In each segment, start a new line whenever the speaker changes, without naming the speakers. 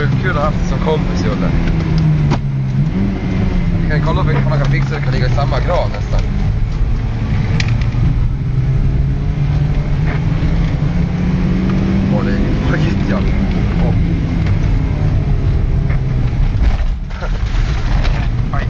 vore kul att ha haft som kompis, Julle. Vi kan kolla om man kan fixa det, kan ligga i samma grav nästan. Åh, det är skitjall. Åh. Aj.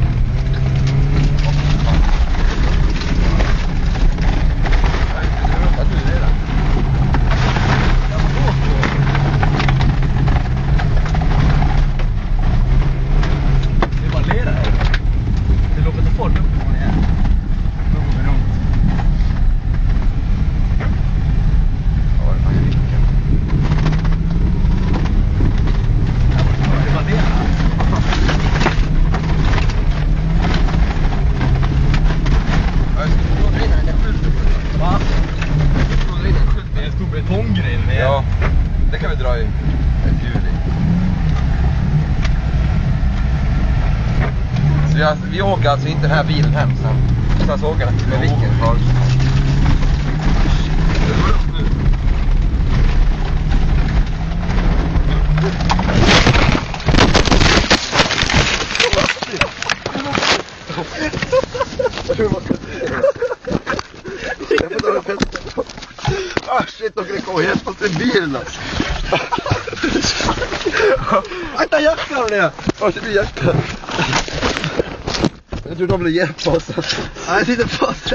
Ja, det kan vi dra i ett hjul i. Så vi åker alltså inte den här bilen hem sen. Sen så åker den med vilken kvar. Det går upp nu. Ah shit, de kan komma helt på sin bil. Akta jackan det! Vart är din jacka? Jag tror de blir hjälp oss. Nej, jag sitter fast.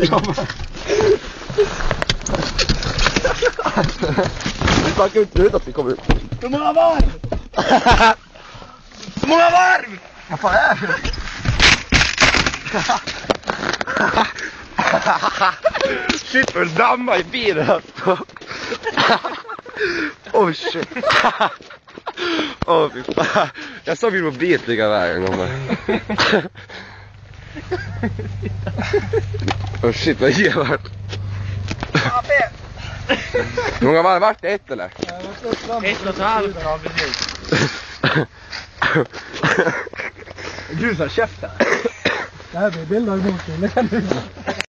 Vi backar ut ut att vi kommer ut.
Hur många varv?
Hur många varv? Vad fan är det? Shit, för damma i bilen. Oh shit. Åh fy fan. Jag såg min mobil flyga iväg en gång. Åh shit, vad ger det? Hur många varv vart det? Ett eller?
1,5. Ja, precis.
Gud, så käften.
Det här blir bilder mot dig.